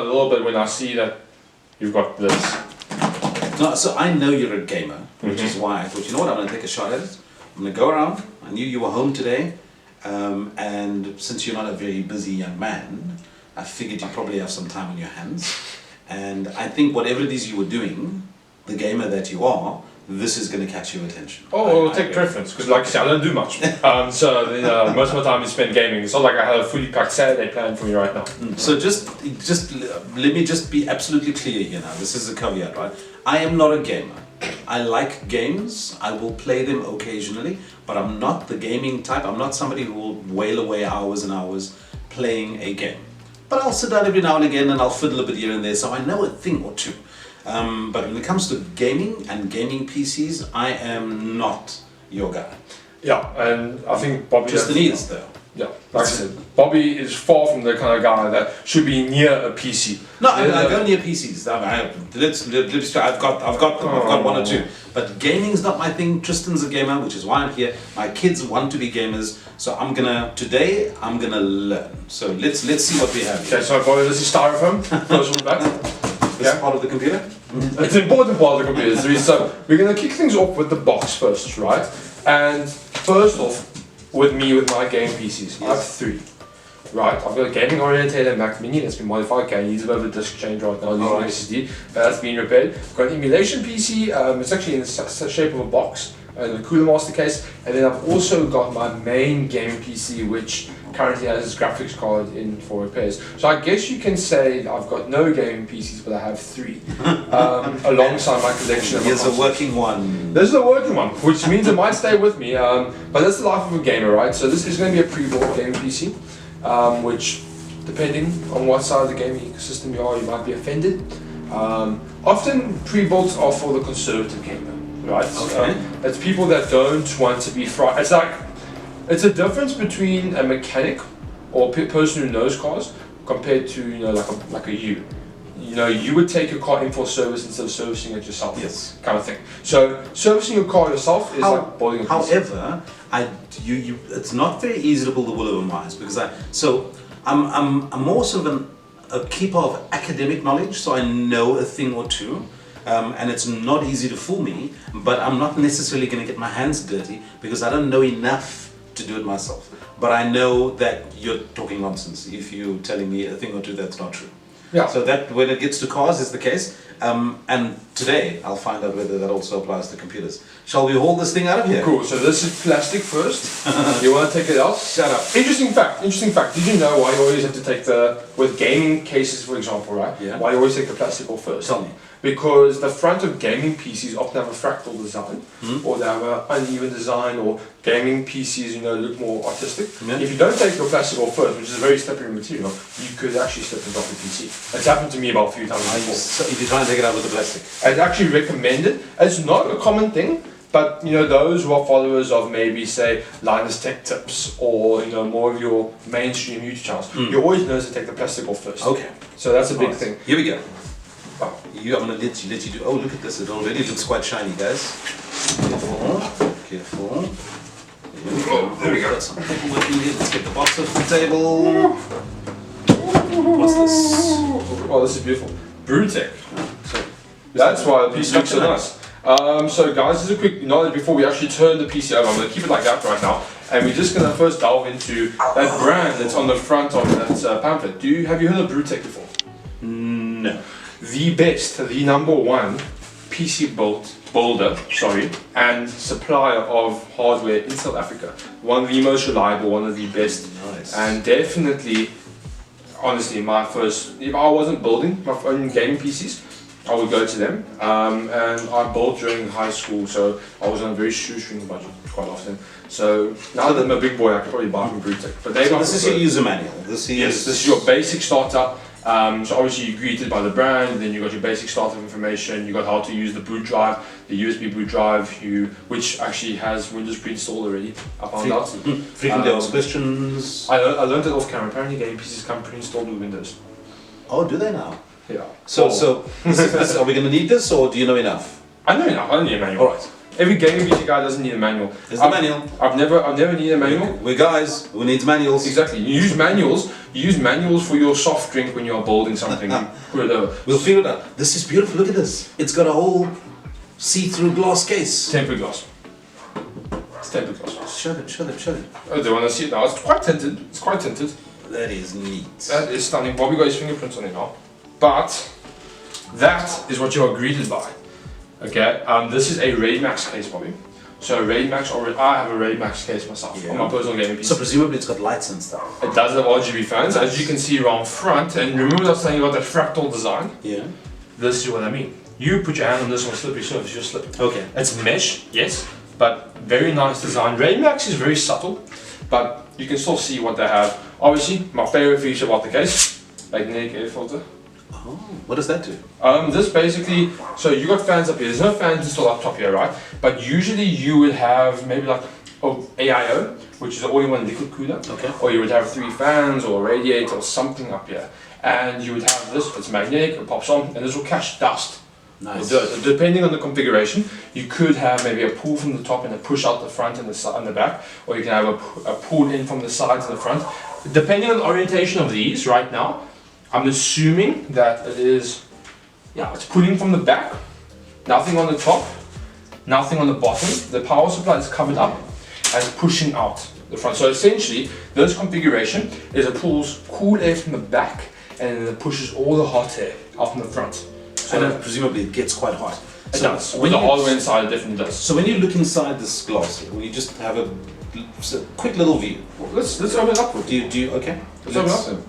a little bit when I see that you've got this. No, so I know you're a gamer, which is why I thought, you know what, I'm going to take a shot at it. I'm going to go around. I knew you were home today, and since you're not a very busy young man, I figured you probably have some time on your hands. And I think whatever it is you were doing, the gamer that you are, this is going to catch your attention. Oh, I'll take preference, because like I said, I don't do much. So most of my time is spent gaming. It's not like I have a fully packed Saturday plan for me right now. So just let me just be absolutely clear here now. This is a caveat, right? I am not a gamer. I like games. I will play them occasionally, but I'm not the gaming type. I'm not somebody who will wail away hours and hours playing a game. But I'll sit down every now and again and I'll fiddle a bit here and there, so I know a thing or two. But when it comes to gaming and gaming PCs, I am not your guy. Yeah, and I think Bobby... Tristan is though. Yeah, like I said, Bobby is far from the kind of guy that should be near a PC. No, I go near PCs. I've got one or two. But gaming's not my thing. Tristan's a gamer, which is why I'm here. My kids want to be gamers, so today I'm gonna learn. So let's see what we have here. Okay, so Bobby, this is styrofoam. Goes all the back. This is part of the computer. It's an important part of the computer. So we're gonna kick things off with the box first, right? And first off, with my game PCs, I have 3. Right, I've got a gaming orientated Mac Mini that's been modified. Okay, it needs a bit of a disk change right now using SSD, but that's been repaired. I've got an emulation PC, it's actually in the shape of a box, and a Cooler Master case, and then I've also got my main gaming PC, which currently has its graphics card in for repairs. So I guess you can say I've got no gaming PCs, but I have 3, alongside my collection of Here's a working one. This is a working one, which means it might stay with me, but that's the life of a gamer, right? So this is going to be a pre-bought gaming PC, which, depending on what side of the gaming ecosystem you are, you might be offended. Often pre-builds are for the conservative gamer, right? Okay. It's people that don't want to be fried. It's a difference between a mechanic or a person who knows cars compared to, like a you. You would take your car in for service instead of servicing it yourself. Yes. Kind of thing. So servicing your car yourself is like building a PC. However, it's not very easy to build the wool over my eyes because I'm more sort of a keeper of academic knowledge, so I know a thing or two. And it's not easy to fool me, but I'm not necessarily going to get my hands dirty because I don't know enough to do it myself. But I know that you're talking nonsense if you're telling me a thing or two that's not true. Yeah. So that when it gets to cars is the case. And today I'll find out whether that also applies to computers. Shall we haul this thing out of here? Cool, so this is plastic first. You want to take it out? Shut up. Interesting fact. Did you know why you always have to take with gaming cases, for example, right? Yeah. Why you always take the plastic off first? Tell me. Because the front of gaming PCs often have a fractal design, or they have an uneven design, or gaming PCs, look more artistic. Yeah. If you don't take your plastic off first, which is a very slippery material, you could actually slip and drop the PC. It's happened to me about a few times before. So if you try and take it out with the plastic. It's actually recommended. It's not a common thing, but those who are followers of maybe say Linus Tech Tips or more of your mainstream YouTube channels, you always know to take the plastic off first. Okay. So that's a big thing. Here we go. Wow. I'm going to let you do. Oh, look at this. It already looks quite shiny, guys. Careful. Here we go. There we go. Got some paperwork in here. Let's get the box off the table. What's this? Oh, this is beautiful. Brewtech. So, That's why the PC looks so nice. So guys, just a quick knowledge before we actually turn the PC over. I'm going to keep it like that right now. And we're just going to first delve into that brand that's on the front of that pamphlet. Have you heard of Brewtech before? No. The best, the #1 PC builder, and supplier of hardware in South Africa. One of the most reliable, one of the best. Nice. And definitely, honestly, if I wasn't building my own gaming PCs, I would go to them. And I built during high school, so I was on a very shoestring budget quite often. So now that I'm a big boy, I could probably buy from Brewtech. But this is your user manual. Yes, this is your basic startup. So obviously you're greeted by the brand, then you got your basic startup information, you got how to use the boot drive, the USB boot drive, which actually has Windows pre-installed already, I found out. Frequently asked questions. I learned it off camera. Apparently gaming PCs come pre-installed with Windows. Oh, do they now? Yeah. So are we going to need this or do you know enough? I know enough, I don't need a manual. Alright. every gaming PC guy doesn't need a manual. There's the manual. I've never needed a manual. We're guys who needs manuals. Exactly. You use manuals. You use manuals for your soft drink when you're building something. You put it over. We'll figure it out. This is beautiful. Look at this. It's got a whole see-through glass case. Tempered glass. It's tempered glass. Show them. Oh, they want to see it now. It's quite tinted. That is neat. That is stunning. Bobby got his fingerprints on it now. But that is what you are greeted by. Okay. This is a Raymax case, Bobby. So Raymax, I have a Raymax case myself on my personal gaming PC. So presumably it's got lights and stuff. It does have RGB fans, as you can see around front. And remember I was saying about that fractal design? Yeah. This is what I mean. You put your hand on this on slippery surface, you're slipping. Okay. It's mesh, yes, but very nice design. Raymax is very subtle, but you can still see what they have. Obviously, my favorite feature about the case, magnetic air filter. Oh, what does that do? This basically, so you got fans up here. There's no fans installed up top here, right? But usually you would have maybe like AIO, which is an all-in-one liquid cooler. Okay. Or you would have 3 fans or a radiator or something up here. And you would have this, it's magnetic, it pops on, and this will catch dust. Nice. Or dirt. Depending on the configuration, you could have maybe a pull from the top and a push out the front and the side and the back, or you can have a pull in from the sides and the front. Depending on the orientation of these right now, I'm assuming that it is, it's pulling from the back, nothing on the top, nothing on the bottom. The power supply is covered up and it's pushing out the front. So essentially, this configuration is it pulls cool air from the back and then it pushes all the hot air out from the front. So And presumably it gets quite hot. it does. With the hardware inside, it definitely does. So when you look inside this glass here, when you just have a quick little view. Let's open it up. Do you okay? Let's open it up.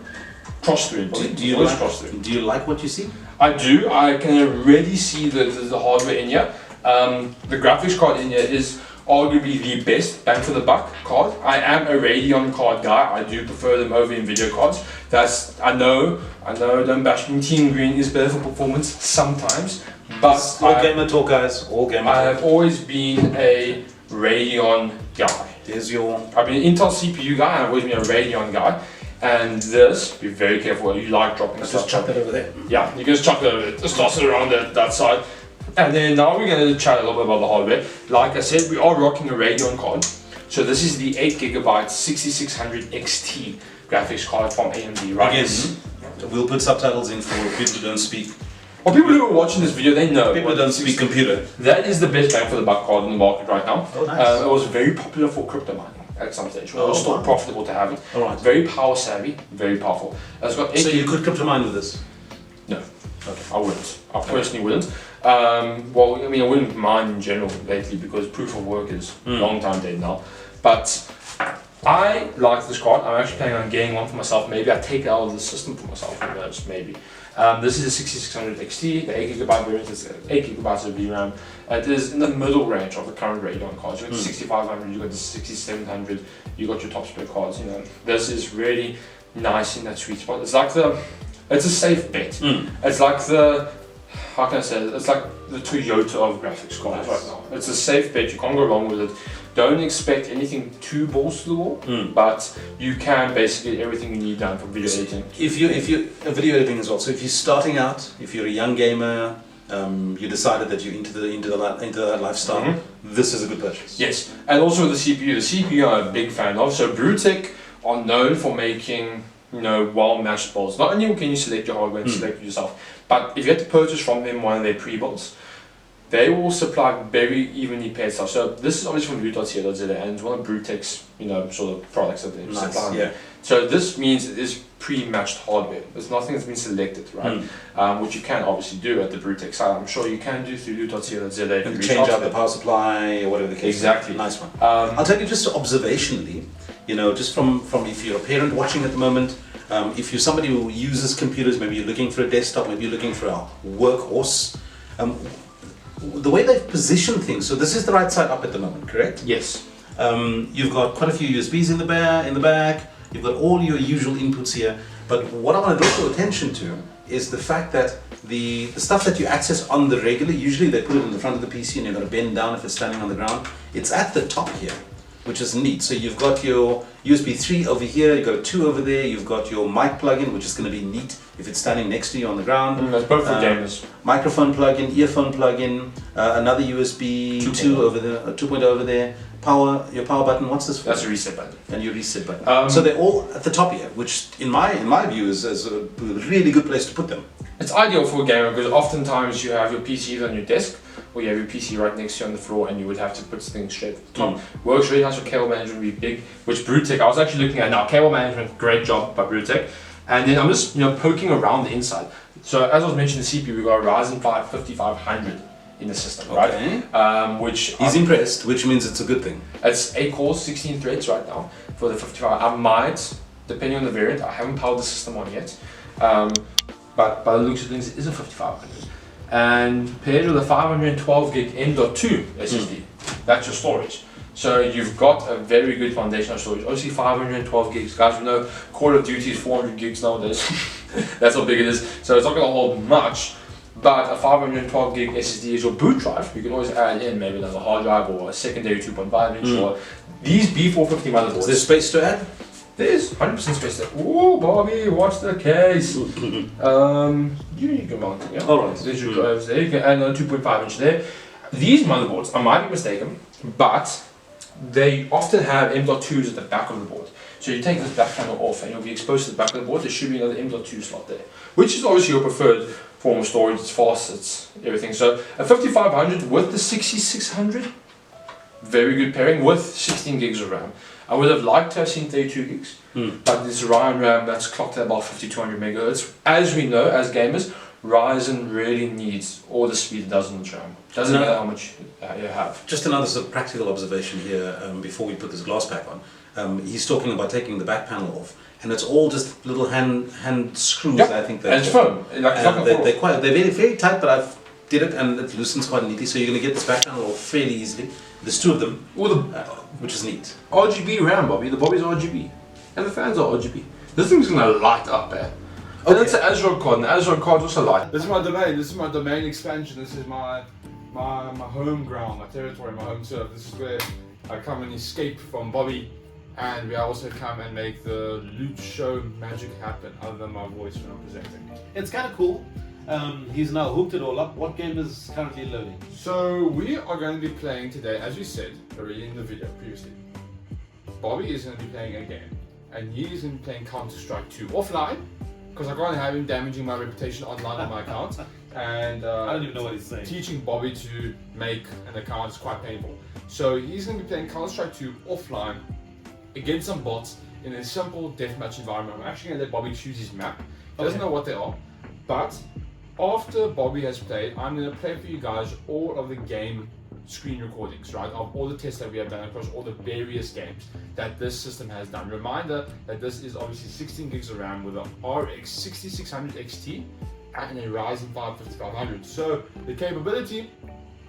Cross through it. Do you like what you see? I do. I can already see the hardware in here. The graphics card in here is arguably the best bang for the buck card. I am a Radeon card guy. I do prefer them over Nvidia cards. I know. Don't bash me. Team Green is better for performance sometimes, but All gamer talk, guys. All gamer I talk. have always been a Radeon guy. There's your. I've been an Intel CPU guy. And I've always been a Radeon guy. And this, be very careful. You like dropping stuff. Just chuck that over there. Yeah, you can just chuck it over there. Just toss it around that side. And then now we're going to chat a little bit about the hardware. Like I said, we are rocking a Radeon card. So this is the 8GB 6600 XT graphics card from AMD, right? Again, we'll put subtitles in for people who don't speak. Well, people who are watching this video, they know. People who don't speak computer. That is the best bang for the buck card in the market right now. Oh, nice. It was very popular for crypto mining at some stage. It was still profitable to have it. All right. Very power savvy, very powerful. It's got So you could crypto mine with this? No. Okay. I wouldn't. I personally wouldn't. Well, I mean, I wouldn't mind in general lately because proof of work is long time dead now. But I like this card. I'm actually planning on getting one for myself. Maybe I take it out of the system for myself. Who knows? Maybe. This is a 6600 XT. The 8GB variant is 8GB of VRAM. It is in the middle range of the current Radeon cards. You got the 6500, you got the 6700, you got your top spec cards. You know, this is really nice in that sweet spot. It's like it's a safe bet. It's like how can I say it? It's like the Toyota of graphics cards right now. It's a safe bet. You can't go wrong with it. Don't expect anything too balls to the wall, but you can basically get everything you need done for video editing. If you video editing as well. So if you're starting out, if you're a young gamer, you decided that you're into that lifestyle, this is a good purchase. Yes, and also the CPU I'm a big fan of. So Brewtech are known for making well-matched builds. Not only can you select your hardware and select it yourself, but if you have to purchase from them one of their pre-builds, they will supply very evenly paired stuff. So this is obviously from Loot.co.za and it's one of Brewtech's sort of products that they supply. Yeah. So this means it is pre-matched hardware. There's nothing that's been selected, right? Which you can obviously do at the Brewtech site. I'm sure you can do through Loot.co.za. And change out the power supply or whatever the case. Exactly. Nice one. I'll tell you just observationally, just from if you're a parent watching at the moment, if you're somebody who uses computers, maybe you're looking for a desktop, maybe you're looking for a workhorse, the way they've positioned things, so this is the right side up at the moment, correct? Yes. You've got quite a few USBs in the back, you've got all your usual inputs here, but what I want to draw your attention to is the fact that the stuff that you access on the regular, usually they put it in the front of the PC and you're going to bend down if it's standing on the ground, it's at the top here. which is neat. So you've got your USB 3 over here, you've got a 2 over there, you've got your mic plug-in, which is going to be neat if it's standing next to you on the ground. That's both for gamers. Microphone plug-in, earphone plug-in, another USB 2 over there, 2.0 over there. Your power button, what's this for? That's a reset button. And your reset button. So they're all at the top here, which in my view is a really good place to put them. It's ideal for a gamer because oftentimes you have your PC either on your desk or you have your PC right next to you on the floor and you would have to put things straight at the top. Works really nice for cable management, really big, which Brewtech, I was actually looking at now, cable management, great job by Brewtech. And then I'm just poking around the inside. So as I was mentioning the CPU, we've got a Ryzen 5 5500 in the system, right? Which he's impressed, which means it's a good thing. It's 8 cores, 16 threads right now for the 55. I might, depending on the variant, I haven't powered the system on yet. But by the looks of things, it is a 5500. And paired with a 512 gig M.2 SSD, that's your storage. So you've got a very good foundation of storage. Obviously 512 gigs, guys, we know Call of Duty is 400 gigs nowadays. That's how big it is. So it's not going to hold much, but a 512 gig SSD is your boot drive. You can always add in maybe another hard drive or a secondary 2.5 inch or these B450 motherboards. Is there space to add? There's 100% space there. Ooh, Bobby, watch the case. You can mount it, yeah? Alright. There's your drives there. You can add another 2.5 inch there. These motherboards, I might be mistaken, but they often have M.2s at the back of the board. So you take this back panel off and you'll be exposed to the back of the board. There should be another M.2 slot there, which is obviously your preferred form of storage. It's fast, it's everything. So a 5500 with the 6600, very good pairing with 16 gigs of RAM. I would have liked to have seen 32 gigs, but this Ryzen RAM that's clocked at about 5200 megahertz. As we know, as gamers, Ryzen really needs all the speed it does on its RAM. Doesn't matter how much you have. Just another sort of practical observation here before we put this glass pack on. He's talking about taking the back panel off, and it's all just little hand screws. Yep. I think and it's firm. They're very tight, but I've did it and it loosens quite neatly. So you're going to get this back panel off fairly easily. There's two of them, which is neat. RGB RAM, Bobby. The Bobby's RGB, and the fans are RGB. This thing's going to light up, eh? And it's an ASRock card, and the ASRock card's also light. This is my domain. This is my domain expansion. This is my home ground, my territory, my home turf. This is where I come and escape from Bobby, and we also come and make the Loot Show magic happen, other than my voice when I'm presenting. It's kind of cool. He's now hooked it all up. What game is currently loading? So we are going to be playing today, as we said already in the video previously. Bobby is going to be playing a game, and he is going to be playing Counter-Strike 2 offline, because I can't have him damaging my reputation online on my account. And I don't even know what he's saying. Teaching Bobby to make an account is quite painful. So he's going to be playing Counter-Strike 2 offline against some bots in a simple deathmatch environment. I'm actually going to let Bobby choose his map. He doesn't know what they are, but after Bobby has played, I'm going to play for you guys all of the game screen recordings, right, of all the tests that we have done across all the various games that this system has done. Reminder that this is obviously 16 gigs of RAM with an RX 6600 XT and a Ryzen 5 5500. So the capability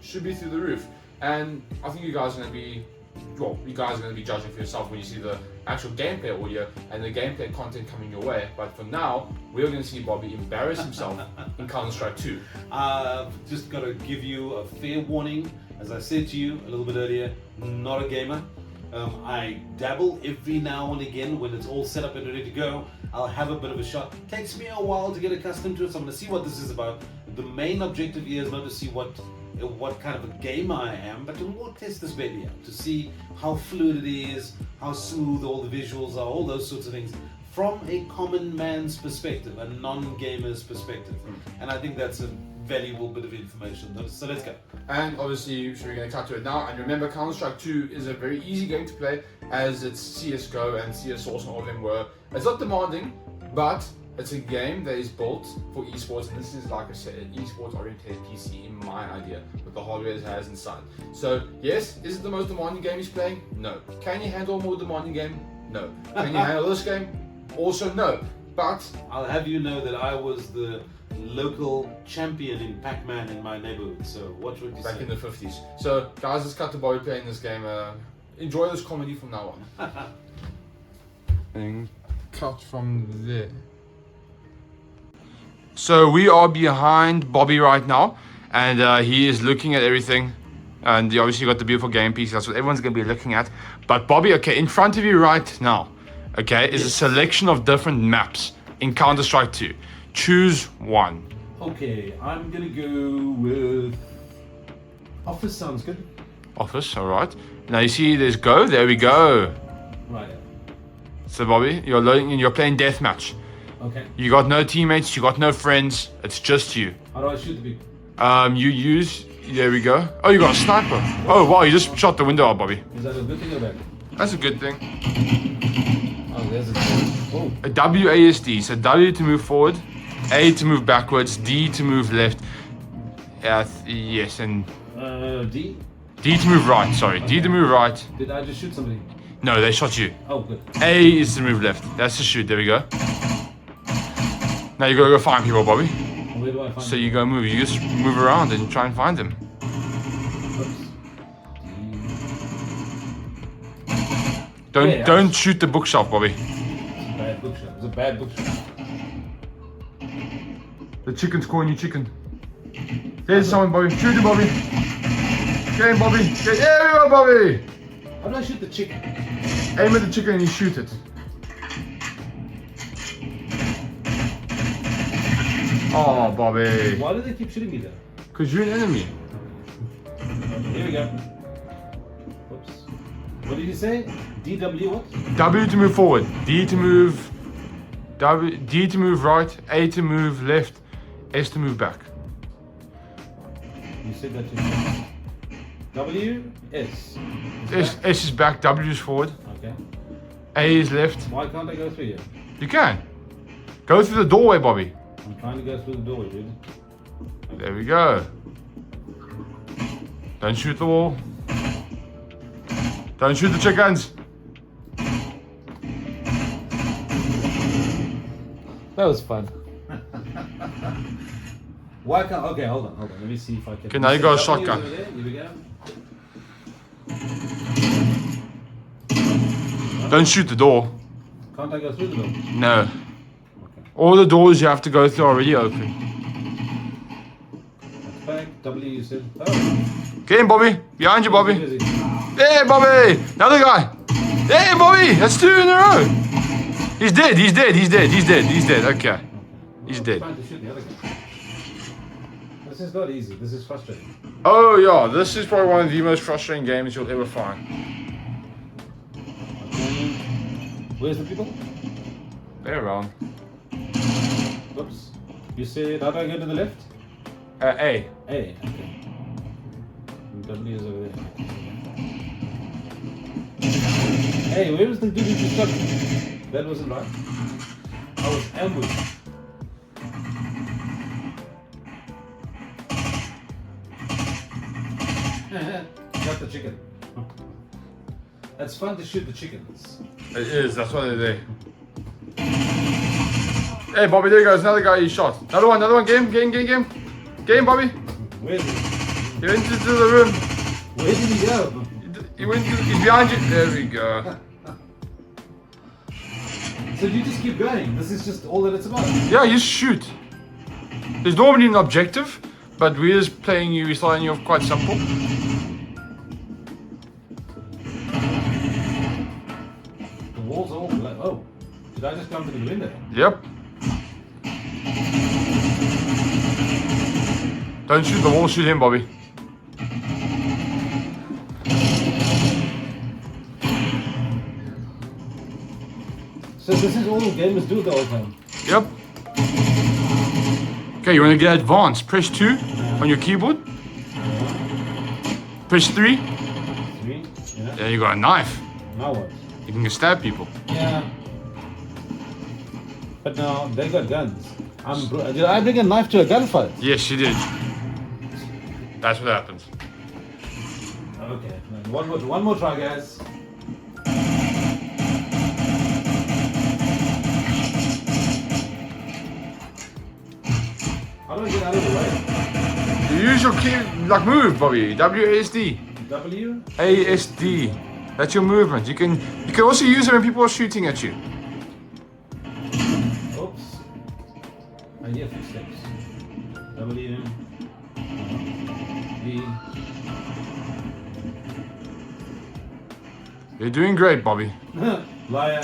should be through the roof. And I think you guys are going to be, well, you guys are going to be judging for yourself when you see the actual gameplay audio and the gameplay content coming your way. But for now, we're going to see Bobby embarrass himself in Counter-Strike 2. I've just got to give you a fair warning. As I said to you a little bit earlier, not a gamer. I dabble every now and again when it's all set up and ready to go. I'll have a bit of a shot. Takes me a while to get accustomed to it, so I'm going to see what this is about. The main objective here is not to see what kind of a gamer I am, but to more test this baby out, to see how fluid it is, how smooth all the visuals are, all those sorts of things, from a common man's perspective, a non-gamer's perspective. And I think that's a valuable bit of information. So let's go. And obviously, so we're going to cut to it now. And remember, Counter-Strike 2 is a very easy game to play, as it's CSGO and CS Source and all of them were. It's not demanding, but it's a game that is built for esports, and this is, like I said, an esports oriented PC in my idea, with the hardware it has inside. So yes, is it the most demanding game he's playing? No. Can you handle a more demanding game? No. Can you handle this game? Also no. But I'll have you know that I was the local champion in Pac-Man in my neighborhood, so watch what you say. Back in the 50s. So guys, let's cut to Bobby playing this game. Enjoy this comedy from now on. And cut from there. So we are behind Bobby right now, and he is looking at everything. And you obviously got the beautiful game piece. That's what everyone's going to be looking at. But Bobby, okay, in front of you right now, okay, is a selection of different maps in Counter-Strike 2. Choose one. Okay, I'm gonna go with Office. Sounds good. Office, all right. Now you see there's Go. There we go. Right. So Bobby, you're loading and you're playing deathmatch. Okay. You got no teammates. You got no friends. It's just you. How do I shoot the people? You use. There we go. Oh, you got a sniper. Oh wow, you just shot the window out, Bobby. Is that a good thing or bad? That's a good thing. Oh, there's a. Oh. A WASD. So W to move forward, A to move backwards, D to move left. Yes, and D. D to move right. Sorry, D to move right. Did I just shoot somebody? No, they shot you. Oh, good. A is to move left. That's the shoot. There we go. Now you gotta go find people, Bobby. Where do I find So you go move. You just move around and try and find them. Don't shoot the bookshelf, Bobby. It's a bad bookshelf. It's a bad bookshelf. The chicken's calling you chicken. There's someone, Bobby. Shoot him, Bobby. Get him, Bobby. There you go, Bobby. How do I shoot the chicken? Aim at the chicken and you shoot it. Oh, Bobby. Why do they keep shooting me there? Because you're an enemy. Here we go. Whoops. What did you say? DW what? W to move forward. D to move. D to move right. A to move left. S to move back. You said that to me. W, S. S is back. W is forward. Okay. A is left. Why can't I go through here? You can. Go through the doorway, Bobby. I'm trying to go through the doorway, dude. There we go. Don't shoot the wall. Don't shoot the chickens. That was fun. Why can't? Okay, hold on. Let me see if I can. Okay, now you got a W shotgun. over there. Here we go. Don't shoot the door. Can't I go through the door? No. Okay. All the doors you have to go through are already open. That's back. W, you said. Oh. Get in, Bobby. Behind you, Bobby. Where is he? There, Bobby. Another guy. There, Bobby. That's 2 in a row. He's dead. He's dead. He's dead. He's dead. He's dead. Okay. He's I'm dead. trying to shoot the other guy. This is not easy. This is frustrating. Oh, yeah. This is probably one of the most frustrating games you'll ever find. Okay. Where's the people? They're around. Oops. You said, how do I go to the left? A. A. Okay. And W is over there. Hey, where was the dude who just shot me? That wasn't right. I was ambushed. Got the chicken. It's fun to shoot the chickens. It is. That's what they do. Hey, Bobby. There goes another guy you shot. Another one. Another one. Game. Get in, Bobby. Where is he? He went into the room. Where did he go? He went. He's behind you. There we go. So you just keep going. This is just all that it's about. Yeah, you shoot. There's normally an objective, but we're just playing you. We're starting you off quite simple. The walls are all black. Oh, did I just come to the window? Yep. Don't shoot the wall. Shoot him, Bobby. So this is all gamers do the whole time. Yep. Okay, you want to get advanced? Press 2 on your keyboard. Press 3. 3. Yeah. There you got a knife. Now what? You can stab people. Yeah. But now they got guns. Did I bring a knife to a gunfight? Yes, you did. That's what happens. Okay. One more try, guys. How do I get out of the way? You use your key, like move, Bobby. WASD. W? ASD. That's your movement. You can also use it when people are shooting at you. Oops. I hear footsteps. W. B. You're doing great, Bobby. Liar.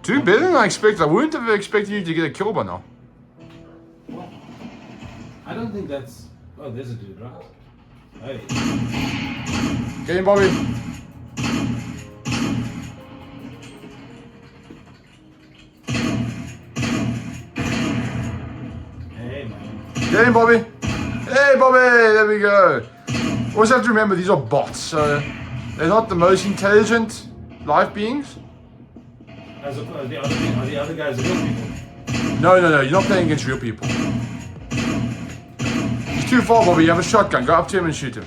2 better than I expected. I wouldn't have expected you to get a kill by now. Well, I don't think that's... Oh, there's a dude, right? Hey. Get him, Bobby. Hey, man. Get him, Bobby. Hey, Bobby. There we go. Always have to remember these are bots, so they're not the most intelligent life beings. As a, are the other guys real people? No, you're not playing against real people. He's too far, Bobby. You have a shotgun. Go up to him and shoot him.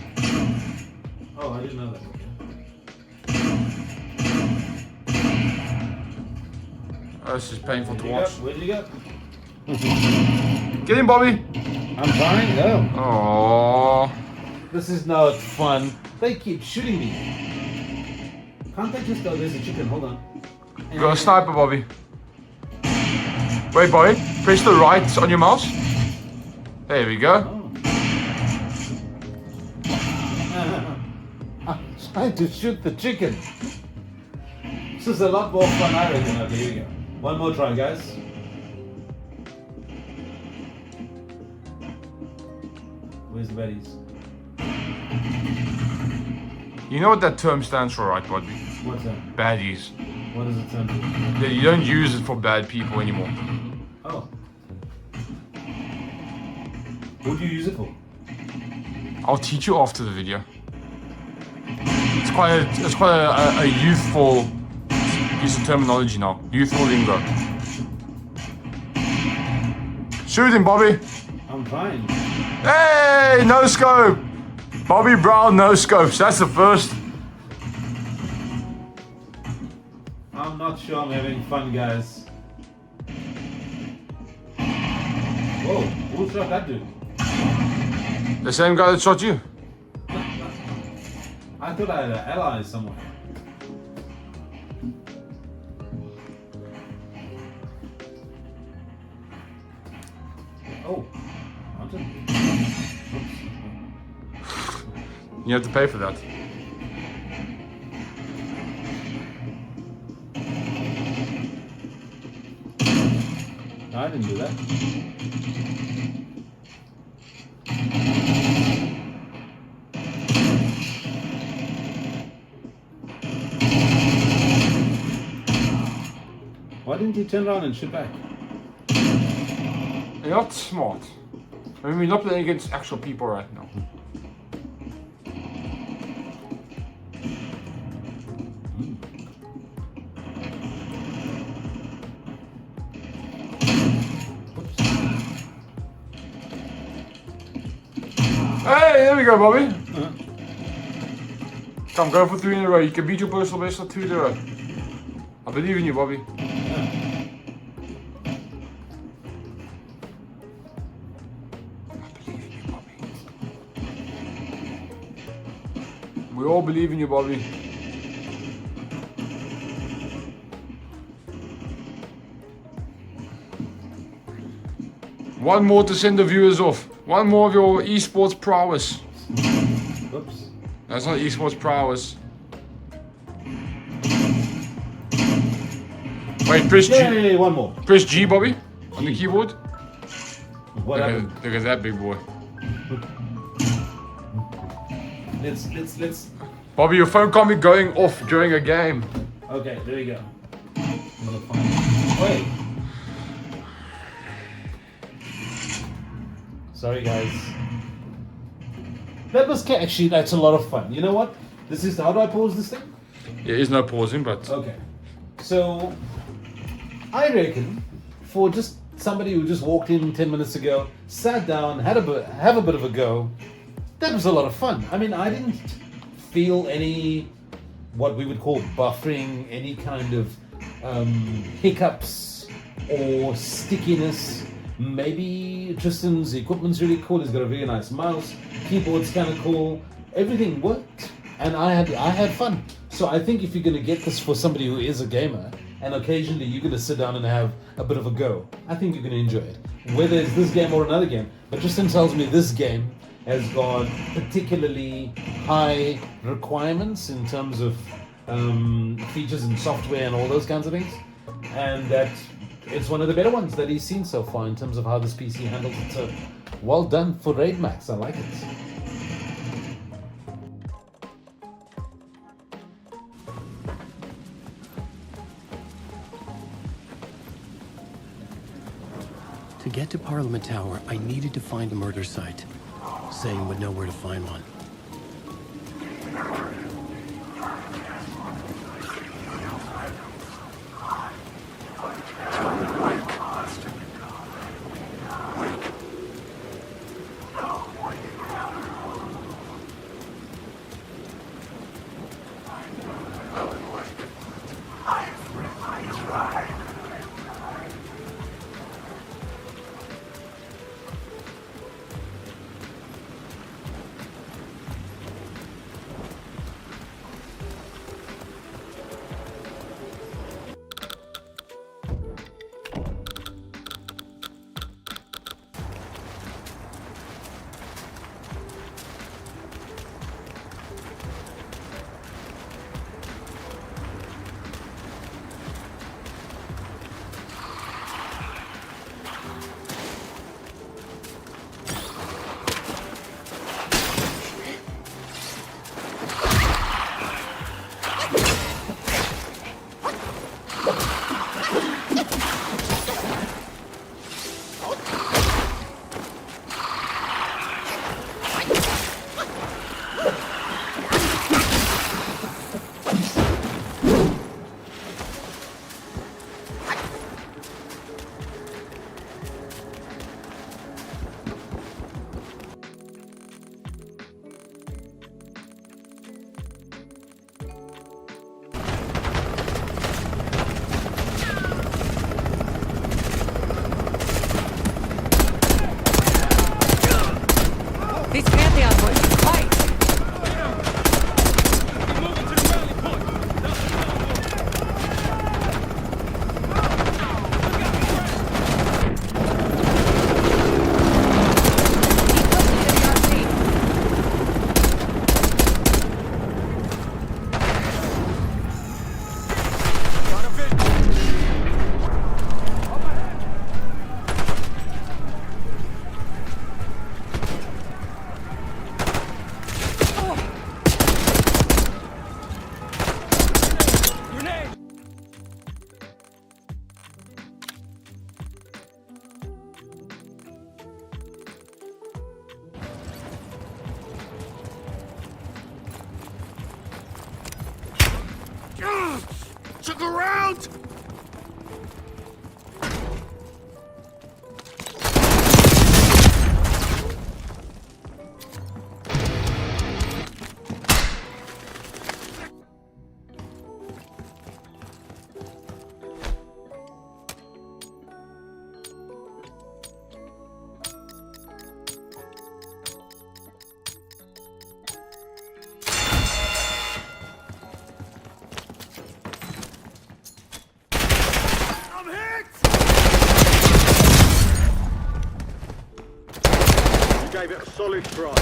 Oh, I didn't know that. Oh, this is painful to watch. Where'd you go? Get him, Bobby. I'm trying. No. Oh. This is not fun. They keep shooting me. Can't they just go, there's a chicken, hold on. Got a sniper, Bobby. Wait, Bobby. Press the right on your mouse. There we go. Oh. I'm trying to shoot the chicken. This is a lot more fun, I reckon. Okay, here we go. One more try, guys. Where's the baddies? You know what that term stands for, right, Bobby? What's that? Baddies. What does it stand for? Yeah, you don't use it for bad people anymore. Oh. What do you use it for? I'll teach you after the video. It's quite a youthful piece of terminology now. Youthful lingo. Shoot him, Bobby. I'm trying. Hey, no scope. Bobby Brown, no scopes. That's the first. I'm not sure I'm having fun, guys. Whoa, who shot that dude? The same guy that shot you. I thought I had an ally somewhere. Oh, mountain. Oops. You have to pay for that. No, I didn't do that. Why didn't he turn around and shoot back? You're not smart. I mean, we're not playing against actual people right now. Hey, there we go, Bobby. Come, go for 3 in a row. You can beat your personal best for 2 in a row. I believe in you, Bobby. We all believe in you, Bobby. One more to send the viewers off. One more of your esports prowess. Oops. That's not esports prowess. Wait, press G. Yay, one more. Press G, Bobby, on the keyboard. What happened? Look at that big boy. Let's. Bobby, your phone can't be going off during a game. Okay, there we go. Wait. Sorry, guys. That was actually, that's a lot of fun. You know what? This is, how do I pause this thing? There is no pausing, but Okay. So, I reckon for just somebody who just walked in 10 minutes ago, sat down, have a bit of a go, that was a lot of fun. I mean, I didn't feel any, what we would call buffering, any kind of hiccups or stickiness. Maybe Tristan's equipment's really cool. He's got a really nice mouse. Keyboard's kind of cool. Everything worked, and I had fun. So I think if you're gonna get this for somebody who is a gamer, and occasionally you're gonna sit down and have a bit of a go, I think you're gonna enjoy it. Whether it's this game or another game, but Tristan tells me this game has got particularly high requirements in terms of features and software and all those kinds of things, and that it's one of the better ones that he's seen so far in terms of how this PC handles it. So well done for Raid Max, I like it. To get to Parliament Tower, I needed to find a murder site. Zane would know where to find one. These Pantheon boys fight! Look around! Gave it a solid try.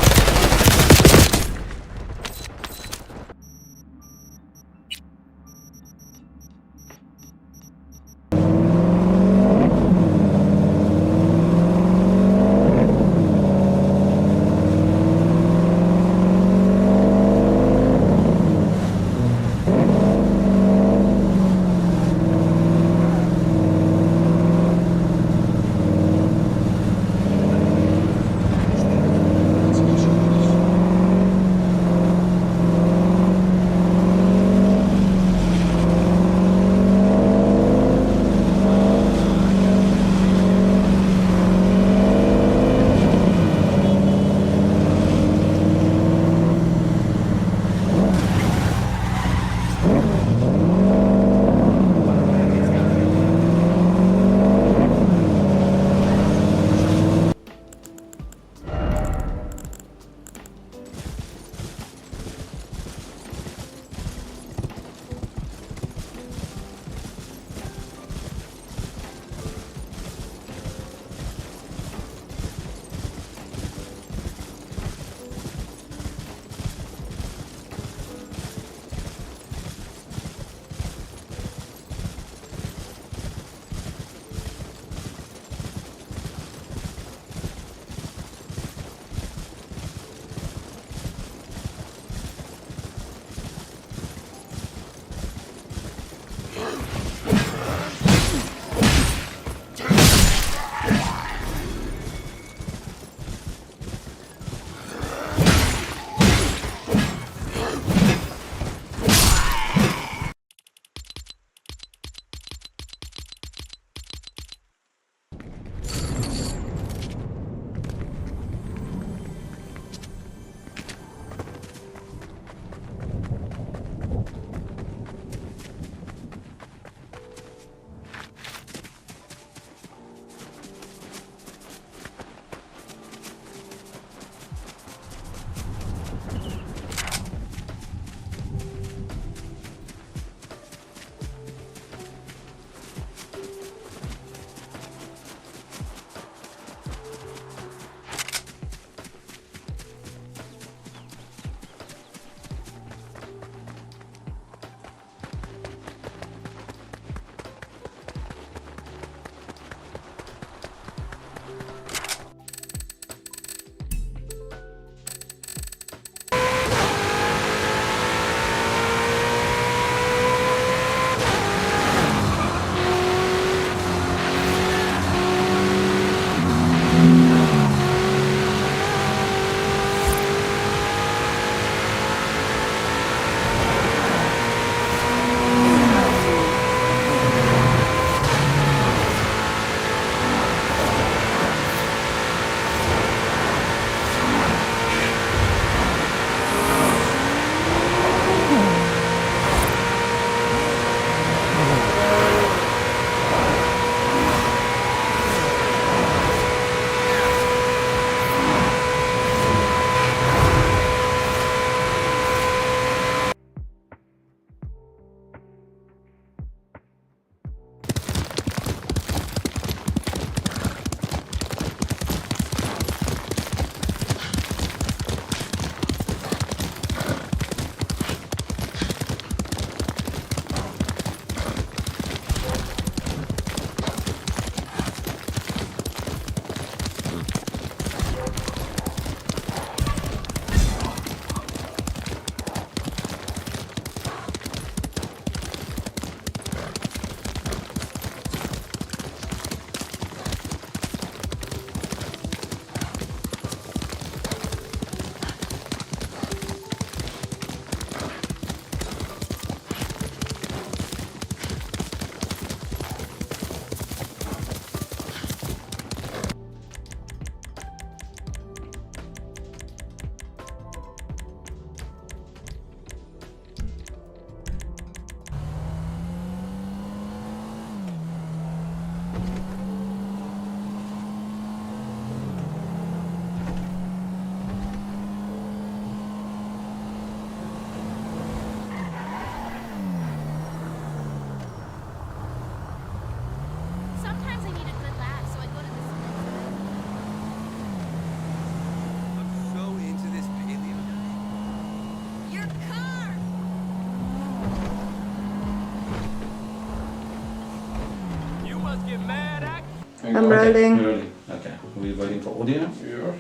rolling. You're rolling. Okay. We're waiting for audio. Yeah.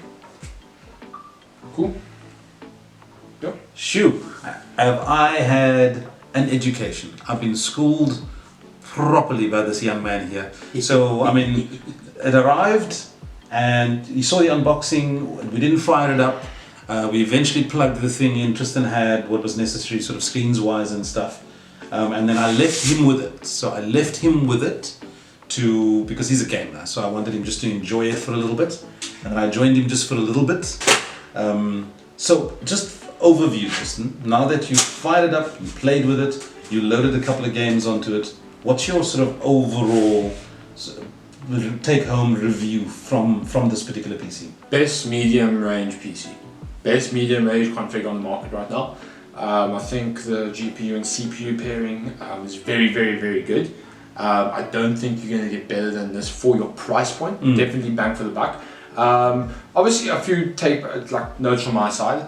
Cool. Yeah. Shoo! Have I had an education? I've been schooled properly by this young man here. So, I mean, it arrived and you saw the unboxing, we didn't fire it up. We eventually plugged the thing in. Tristan had what was necessary, sort of screens wise and stuff. And then I left him with it. So I left him with it because he's a gamer. So I wanted him just to enjoy it for a little bit. And I joined him just for a little bit. So just overview, Tristan. Now that you've fired it up, you played with it, you loaded a couple of games onto it, what's your sort of overall take-home review from this particular PC? Best medium range PC. Best medium range config on the market right now. I think the GPU and CPU pairing is very, very, very good. I don't think you're going to get better than this for your price point. Definitely bang for the buck. Obviously, a few notes from my side.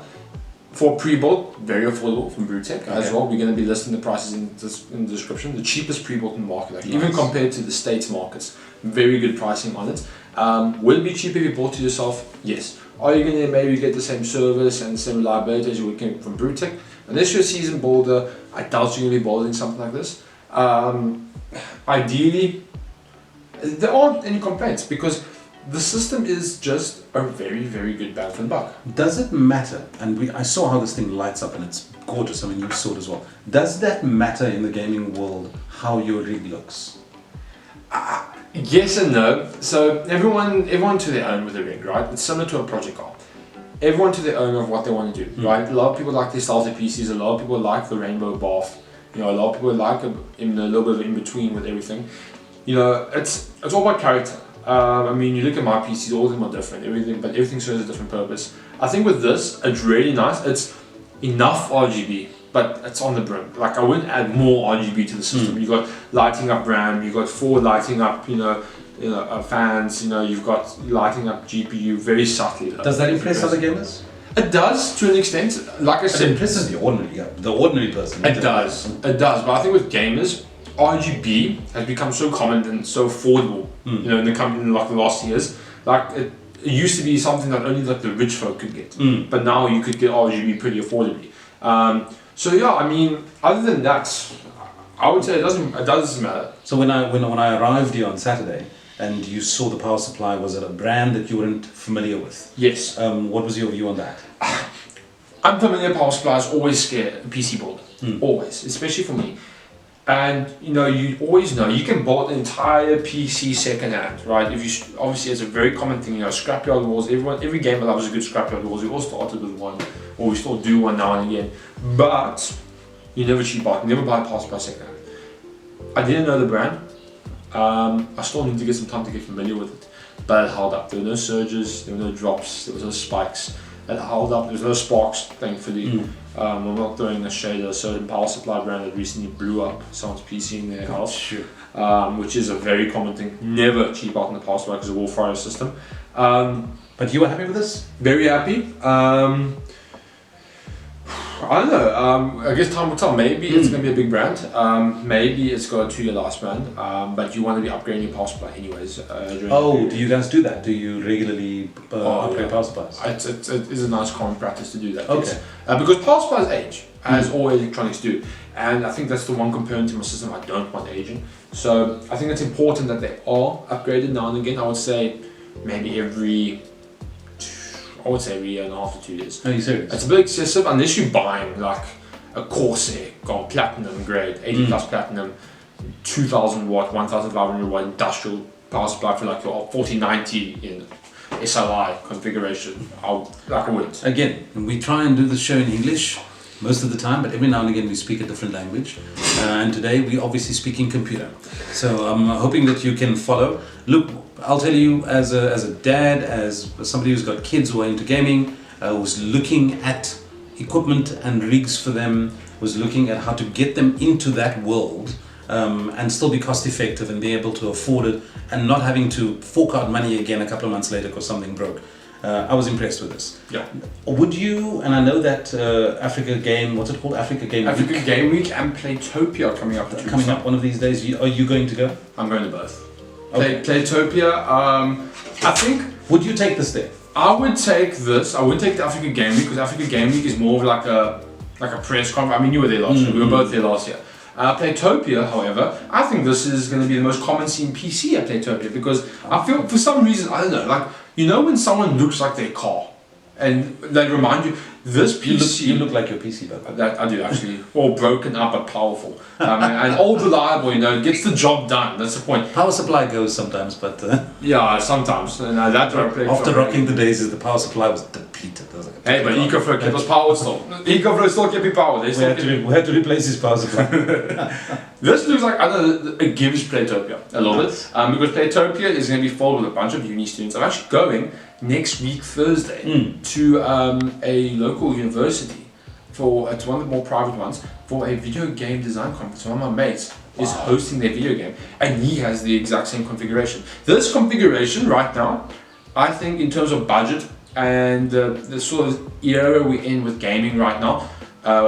For pre-built, very affordable from Brewtech as well. We're going to be listing the prices in the description. The cheapest pre-built in the market, even compared to the States markets. Very good pricing on it. Will it be cheaper if you bought it yourself? Yes. Are you going to maybe get the same service and the same reliability as you would get from Brewtech? Unless you're a seasoned builder, I doubt you're going to be building something like this. Ideally, there aren't any complaints because the system is just a very, very good bang for the buck. Does it matter? And I saw how this thing lights up and it's gorgeous. I mean, you saw it as well. Does that matter in the gaming world, how your rig looks? Yes and no. So everyone to their own with the rig, right? It's similar to a project car. Everyone to their own of what they want to do, right? A lot of people like their stealthy PCs. A lot of people like the rainbow bath. A lot of people like a little bit of in between with everything. It's all about character. I mean, you look at my PCs, all of them are different, but everything serves a different purpose. I think with this, it's really nice. It's enough RGB, but it's on the brim. Like, I wouldn't add more RGB to the system. You've got lighting up RAM, you've got 4 lighting up, fans, you've got lighting up GPU very subtly. Does that impress other gamers? It does, to an extent. Like I said, it impresses the ordinary person. It does. But I think with gamers, RGB has become so common and so affordable, in the last years. Like, it used to be something that only the rich folk could get, but now you could get RGB pretty affordably. So yeah, I mean, other than that, I would say it doesn't matter. So when I arrived here on Saturday and you saw the power supply, was it a brand that you weren't familiar with? Yes. What was your view on that? Unfamiliar power supplies always scare a PC builder, always, especially for me. And you always know you can build an entire PC secondhand, right? Obviously it's a very common thing. Scrapyard wars. Every gamer loves a good scrapyard wars. We all started with one, or we still do one now and again. But you never cheap out. Never buy a power supply secondhand. I didn't know the brand. I still need to get some time to get familiar with it. But it held up. There were no surges. There were no drops. There was no spikes. It held up. There was no sparks, thankfully. I'm not throwing a shade at a certain power supply brand that recently blew up someone's PC in their house, which is a very common thing. Never cheap out in the power supply because it will fry your system. But you were happy with this? Very happy. I don't know. I guess time will tell. Maybe it's going to be a big brand. Maybe it's got a 2-year lifespan. But you want to be upgrading your power supply anyways. Do you guys do that? Do you regularly upgrade power supplies? It is a nice common practice to do that. Okay. Yes. Because power supplies age, as all electronics do. And I think that's the one component in my system I don't want aging. So I think it's important that they are upgraded now and again. I would say maybe every year and a half to 2 years. Are you serious? It's a bit excessive unless you're buying like a Corsair, gone platinum grade, 80 plus platinum, 2000 watt, 1500 watt industrial power supply for like your 4090 in SLI configuration. I wouldn't. Again, we try and do the show in English most of the time, but every now and again we speak a different language. And today we obviously speak in computer. So I'm hoping that you can follow. Look, I'll tell you, as a dad, as somebody who's got kids who are into gaming, was looking at equipment and rigs for them, was looking at how to get them into that world and still be cost effective and be able to afford it and not having to fork out money again a couple of months later because something broke. I was impressed with this. Yeah. Would you, and I know that Africa Game Week and Playtopia are coming up. Coming up one of these days. Are you going to go? I'm going to both. Playtopia. I think Would you take this there? I would take this. I would take the Africa Game Week because Africa Game Week is more of like a press conference. I mean, you were there last year. We were both there last year. Playtopia, however, I think this is going to be the most common seen PC at Playtopia because I feel for some reason, I don't know, like, you know when someone looks like their car and they remind you, this PC... You look like your PC, but that I do actually. All broken up but powerful. And all reliable, you know, it gets the job done. That's the point. power supply goes sometimes, but Yeah, sometimes. And that's what I play after for. rocking the days, the power supply was depleted. There was like a Hey, but EcoFlow kept us powered still. EcoFlow still kept me powered. They we still had, kept to, we had to replace his power supply. This looks like, I don't know, it gives Playtopia a little bit. Because Playtopia is going to be filled with a bunch of uni students. I'm actually going next week, Thursday, to a local university it's one of the more private ones, for a video game design conference. One of my mates is hosting their video game, and he has the exact same configuration. This configuration right now, I think in terms of budget and the sort of era we're in with gaming right now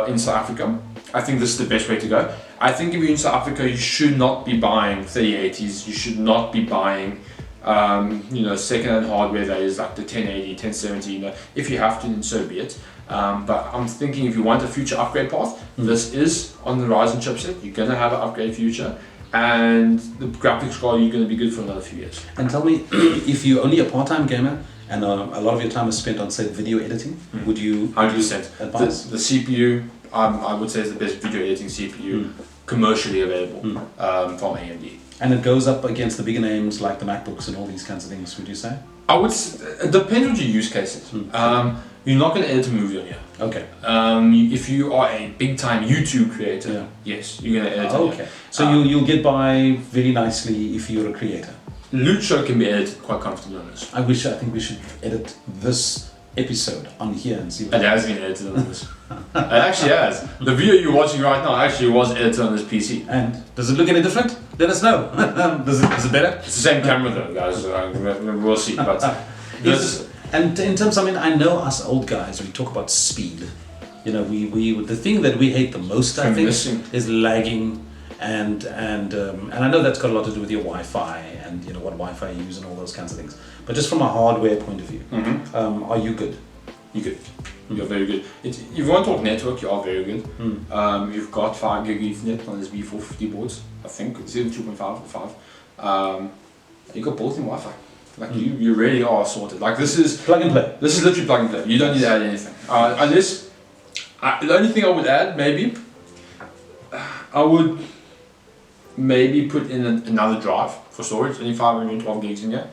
in South Africa, I think this is the best way to go. I think if you're in South Africa, you should not be buying 3080s, you should not be buying second-hand hardware that is like the 1080, 1070, you know. If you have to, then so be it. But I'm thinking if you want a future upgrade path, this is on the Ryzen chipset. You're going to have an upgrade future, and the graphics card, you're going to be good for another few years. And tell me, if you're only a part-time gamer and a lot of your time is spent on, say, video editing, would you 100%. advise? The CPU, I would say, is the best video editing CPU commercially available from AMD. And it goes up against the bigger names like the MacBooks and all these kinds of things, would you say? It depends on your use cases. You're not going to edit a movie on here. Okay. If you are a big-time YouTube creator, yes, you're going to edit on here. So you'll get by very nicely if you're a creator. Loot Show can be edited quite comfortably on this. I think we should edit this episode on here and see what It has been edited on this. It actually has. The video you're watching right now actually was edited on this PC. And does it look any different? Let us know. Is it better? It's the same camera though, guys. We'll see. But this, and in terms, I mean, I know us old guys, we talk about speed. You know, we the thing that we hate the most, I think, is lagging, and I know that's got a lot to do with your Wi-Fi and you know what Wi-Fi you use and all those kinds of things. But just from a hardware point of view, are you good? You're good. You're very good. If you want to talk network, you are very good. You've got 5 gig Ethernet on this B450 boards. I think it's either 2.5 or 5. You got built-in Wi-Fi. Like you really are sorted. Like this is plug and play. This is literally plug and play. You don't need to add anything. Unless the only thing I would add, maybe, I would maybe put in another drive for storage. Only 512 gigs in here.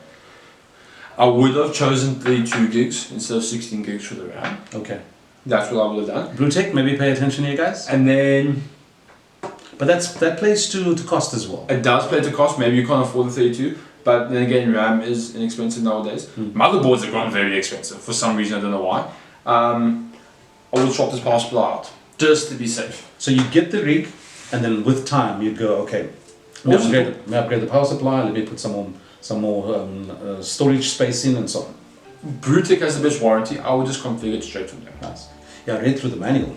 I would have chosen 32 gigs instead of 16 gigs for the RAM. Okay. That's what I would have done. Bluetech, maybe pay attention here, guys. And then... But that plays to cost as well. It does play to cost. Maybe you can't afford the 32. But then again, RAM is inexpensive nowadays. Motherboards have gotten very expensive for some reason, I don't know why. I would swap this power supply out, just to be safe. So you get the rig, and then with time you go, okay, let me upgrade the power supply, let me put some more storage space in and so on. Brutec has the best warranty. I would just configure it straight from there. Nice. Yeah, I read through the manual.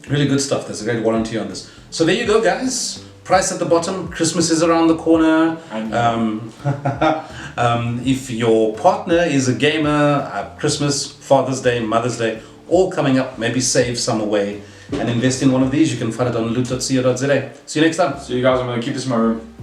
Really good stuff. There's a great warranty on this. So there you go, guys. Price at the bottom. Christmas is around the corner. If your partner is a gamer, Christmas, Father's Day, Mother's Day, all coming up, maybe save some away and invest in one of these. You can find it on loot.co.za. See you next time. See you guys. I'm going to keep this in my room.